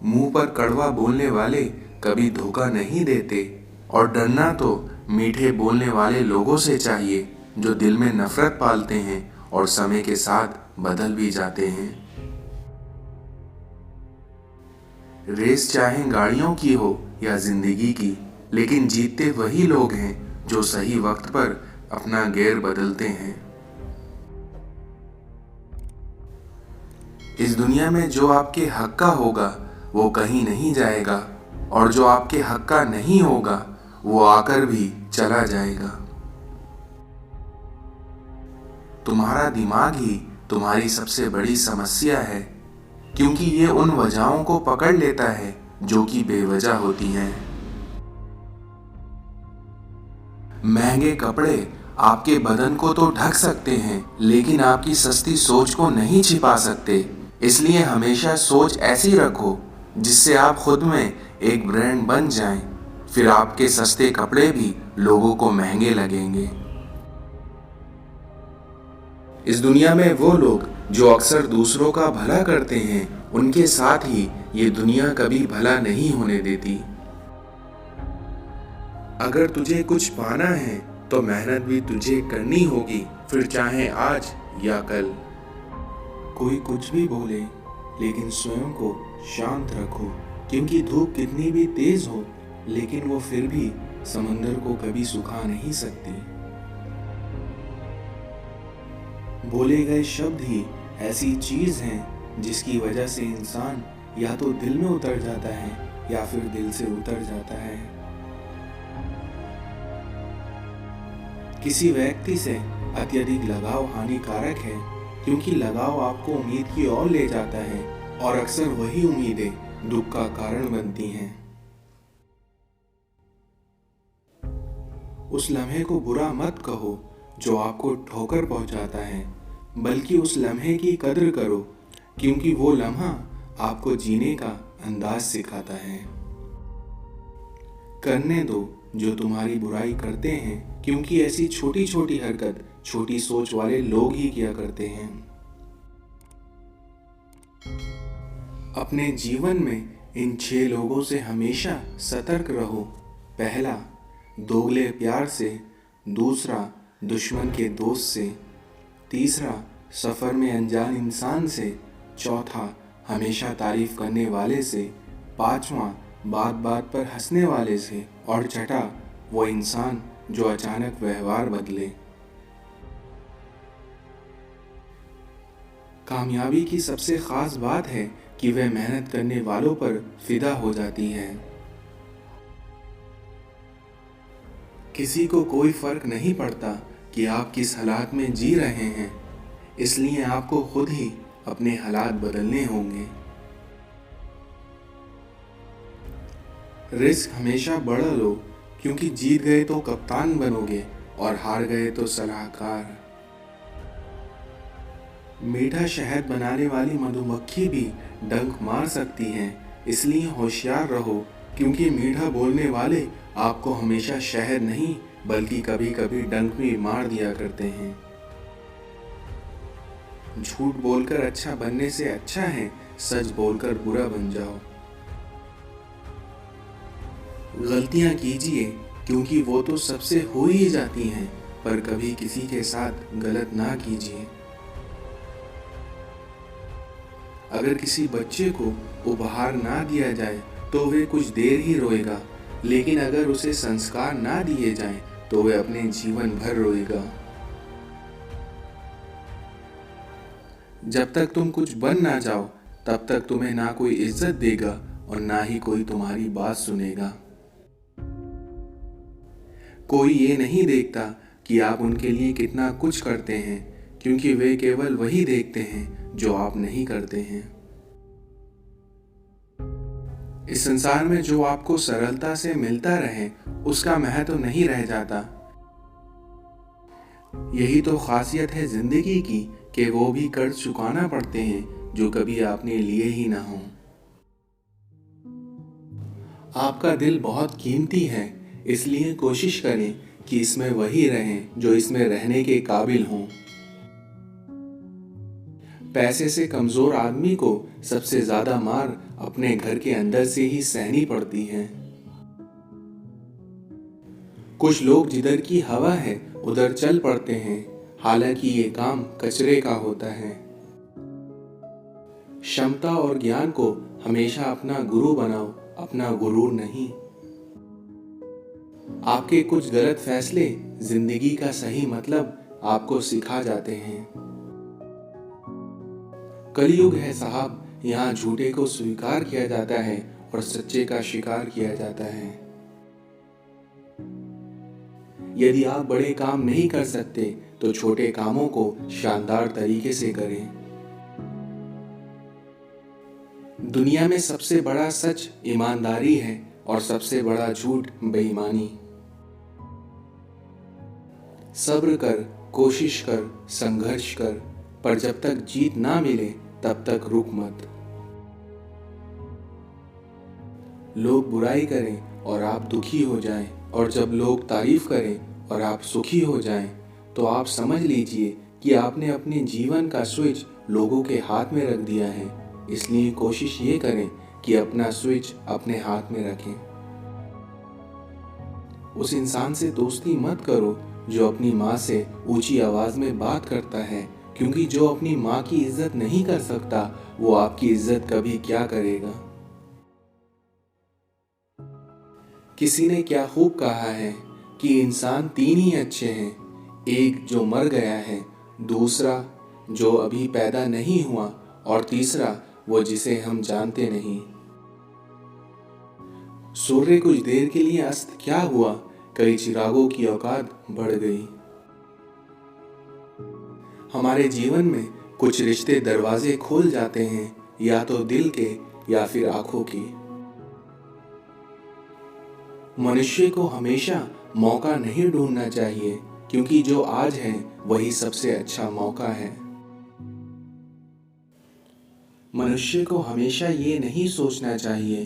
मुंह पर कड़वा बोलने वाले कभी धोखा नहीं देते, और डरना तो मीठे बोलने वाले लोगों से चाहिए जो दिल में नफरत पालते हैं और समय के साथ बदल भी जाते हैं। रेस चाहे गाड़ियों की हो या जिंदगी की, लेकिन जीतते वही लोग हैं जो सही वक्त पर अपना गियर बदलते हैं। इस दुनिया में जो आपके हक का होगा वो कहीं नहीं जाएगा, और जो आपके हक का नहीं होगा वो आकर भी चला जाएगा। तुम्हारा दिमाग ही तुम्हारी सबसे बड़ी समस्या है, क्योंकि ये उन वजहों को पकड़ लेता है जो कि बेवजह होती हैं। महंगे कपड़े आपके बदन को तो ढक सकते हैं, लेकिन आपकी सस्ती सोच को नहीं छिपा सकते। इसलिए हमेशा सोच ऐसी रखो जिससे आप खुद में एक ब्रांड बन जाएं। फिर आपके सस्ते कपड़े भी लोगों को महंगे लगेंगे। इस दुनिया में वो लोग जो अक्सर दूसरों का भला करते हैं, उनके साथ ही ये दुनिया कभी भला नहीं होने देती। अगर तुझे कुछ पाना है तो मेहनत भी तुझे करनी होगी, फिर चाहे आज या कल। कोई कुछ भी बोले, लेकिन स्वयं को शांत रखो, क्योंकि धूप कितनी भी तेज हो लेकिन वो फिर भी समंदर को कभी सुखा नहीं सकती। बोले गए शब्द ही ऐसी चीज हैं जिसकी वजह से इंसान या तो दिल में उतर जाता है या फिर दिल से उतर जाता है। किसी व्यक्ति से अत्यधिक लगाव हानिकारक है, क्योंकि लगाव आपको उम्मीद की ओर ले जाता है, और अक्सर वही उम्मीदें दुख का कारण बनती हैं। उस लम्हे को बुरा मत कहो जो आपको ठोकर पहुंचाता है, बल्कि उस लम्हे की कद्र करो, क्योंकि वो लम्हा आपको जीने का अंदाज सिखाता है। करने दो जो तुम्हारी बुराई करते हैं, क्योंकि ऐसी छोटी छोटी हरकत छोटी सोच वाले लोग ही किया करते हैं। अपने जीवन में इन 6 लोगों से हमेशा सतर्क रहो। पहला, दोगले प्यार से। दूसरा, दुश्मन के दोस्त से। तीसरा, सफ़र में अनजान इंसान से। चौथा, हमेशा तारीफ करने वाले से। पांचवा, बात बात पर हंसने वाले से। और छठा, वो इंसान जो अचानक व्यवहार बदले। कामयाबी की सबसे खास बात है कि वह मेहनत करने वालों पर फिदा हो जाती है। किसी को कोई फर्क नहीं पड़ता कि आप किस हालात में जी रहे हैं, इसलिए आपको खुद ही अपने हालात बदलने होंगे। रिस्क हमेशा बड़ा लो, क्योंकि जीत गए तो कप्तान बनोगे और हार गए तो सलाहकार। मीठा शहद बनाने वाली मधुमक्खी भी डंक मार सकती है, इसलिए होशियार रहो, क्योंकि मीठा बोलने वाले आपको हमेशा शहद नहीं बल्कि कभी कभी डंक भी मार दिया करते हैं। झूठ बोलकर अच्छा बनने से अच्छा है सच बोलकर बुरा बन जाओ। गलतियां कीजिए, क्योंकि वो तो सबसे हो ही जाती हैं, पर कभी किसी के साथ गलत ना कीजिए। अगर किसी बच्चे को उपहार ना दिया जाए तो वे कुछ देर ही रोएगा, लेकिन अगर उसे संस्कार ना दिए जाएं तो वे अपने जीवन भर रोएगा। जब तक तुम कुछ बन ना जाओ तब तक तुम्हें ना कोई इज्जत देगा और ना ही कोई तुम्हारी बात सुनेगा। कोई ये नहीं देखता कि आप उनके लिए कितना कुछ करते हैं, क्योंकि वे केवल वही देखते हैं जो आप नहीं करते हैं। इस संसार में जो आपको सरलता से मिलता रहे उसका महत्व नहीं रह जाता। यही तो खासियत है जिंदगी की कि वो भी कर्ज चुकाना पड़ते हैं जो कभी आपने लिए ही ना हो। आपका दिल बहुत कीमती है, इसलिए कोशिश करें कि इसमें वही रहें जो इसमें रहने के काबिल हों। पैसे से कमजोर आदमी को सबसे ज्यादा मार अपने घर के अंदर से ही सहनी पड़ती है। कुछ लोग जिधर की हवा है उधर चल पड़ते हैं, हालांकि ये काम कचरे का होता है। क्षमता और ज्ञान को हमेशा अपना गुरु बनाओ, अपना गुरूर नहीं। आपके कुछ गलत फैसले जिंदगी का सही मतलब आपको सिखा जाते हैं। कलयुग है साहब, यहाँ झूठे को स्वीकार किया जाता है और सच्चे का शिकार किया जाता है। यदि आप बड़े काम नहीं कर सकते तो छोटे कामों को शानदार तरीके से करें। दुनिया में सबसे बड़ा सच ईमानदारी है और सबसे बड़ा झूठ बेईमानी। सब्र कर, कोशिश कर, संघर्ष कर, पर जब तक जीत ना मिले तब तक रुक मत। लोग बुराई करें और आप दुखी हो जाएं, और जब लोग तारीफ करें और आप सुखी हो जाएं, तो आप समझ लीजिए कि आपने अपने जीवन का स्विच लोगों के हाथ में रख दिया है। इसलिए कोशिश ये करें कि अपना स्विच अपने हाथ में रखें। उस इंसान से दोस्ती मत करो जो अपनी माँ से ऊंची आवाज में बात करता है, क्योंकि जो अपनी माँ की इज्जत नहीं कर सकता वो आपकी इज्जत कभी क्या करेगा। किसी ने क्या खूब कहा है कि इंसान तीन ही अच्छे हैं, एक जो मर गया है, दूसरा जो अभी पैदा नहीं हुआ, और तीसरा वो जिसे हम जानते नहीं। सूर्य कुछ देर के लिए अस्त क्या हुआ, कई चिरागों की औकात बढ़ गई। हमारे जीवन में कुछ रिश्ते दरवाजे खोल जाते हैं, या तो दिल के या फिर आंखों की। मनुष्य को हमेशा मौका नहीं ढूंढना चाहिए, क्योंकि जो आज है वही सबसे अच्छा मौका है। मनुष्य को हमेशा ये नहीं सोचना चाहिए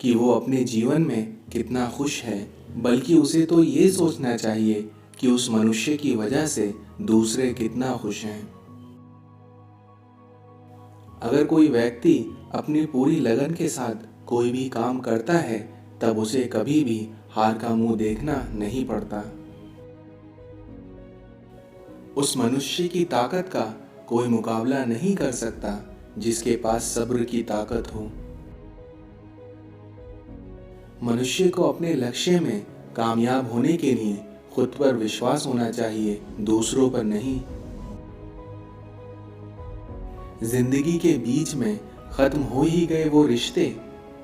कि वो अपने जीवन में कितना खुश है, बल्कि उसे तो ये सोचना चाहिए कि उस मनुष्य की वजह से दूसरे कितना खुश हैं। अगर कोई व्यक्ति अपनी पूरी लगन के साथ कोई भी काम करता है, तब उसे कभी भी हार का मुंह देखना नहीं पड़ता। उस मनुष्य की ताकत का कोई मुकाबला नहीं कर सकता जिसके पास सब्र की ताकत हो। मनुष्य को अपने लक्ष्य में कामयाब होने के लिए खुद पर विश्वास होना चाहिए, दूसरों पर नहीं। जिंदगी के बीच में खत्म हो ही गए वो रिश्ते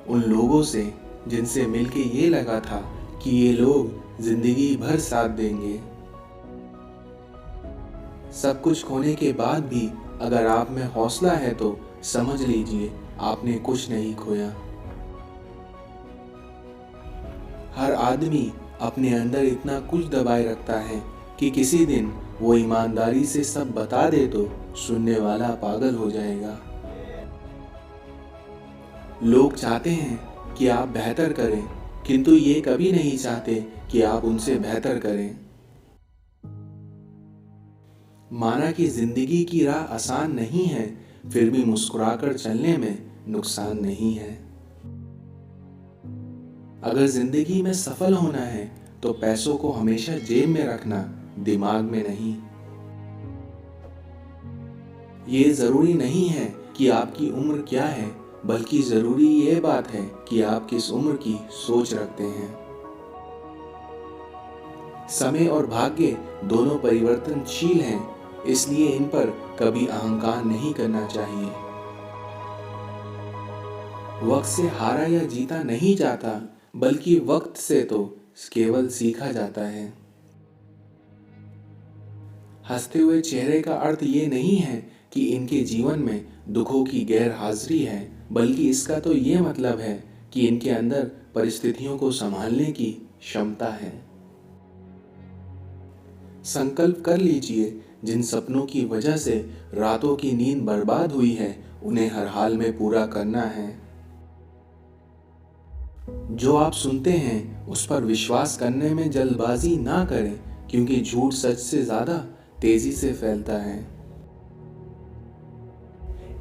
उन लोगों से जिनसे मिलके ये लगा था कि ये लोग जिंदगी भर साथ देंगे। सब कुछ खोने के बाद भी अगर आप में हौसला है तो समझ लीजिए आपने कुछ नहीं खोया। हर आदमी अपने अंदर इतना कुछ दबाए रखता है कि किसी दिन वो ईमानदारी से सब बता दे तो सुनने वाला पागल हो जाएगा। लोग चाहते हैं कि आप बेहतर करें, किंतु ये कभी नहीं चाहते कि आप उनसे बेहतर करें। माना कि जिंदगी की राह आसान नहीं है, फिर भी मुस्कुराकर चलने में नुकसान नहीं है। अगर जिंदगी में सफल होना है तो पैसों को हमेशा जेब में रखना, दिमाग में नहीं। ये जरूरी नहीं है कि आपकी उम्र क्या है, बल्कि जरूरी ये बात है कि आप किस उम्र की सोच रखते हैं। समय और भाग्य दोनों परिवर्तनशील हैं, इसलिए इन पर कभी अहंकार नहीं करना चाहिए। वक्त से हारा या जीता नहीं जाता, बल्कि वक्त से तो केवल सीखा जाता है। हंसते हुए चेहरे का अर्थ ये नहीं है कि इनके जीवन में दुखों की गैर हाजिरी है, बल्कि इसका तो ये मतलब है कि इनके अंदर परिस्थितियों को संभालने की क्षमता है। संकल्प कर लीजिए, जिन सपनों की वजह से रातों की नींद बर्बाद हुई है, उन्हें हर हाल में पूरा करना है। जो आप सुनते हैं उस पर विश्वास करने में जल्दबाजी ना करें, क्योंकि झूठ सच से ज्यादा तेजी से फैलता है।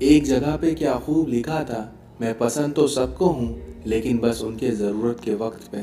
एक जगह पे क्या खूब लिखा था, मैं पसंद तो सबको हूँ लेकिन बस उनके ज़रूरत के वक्त पे।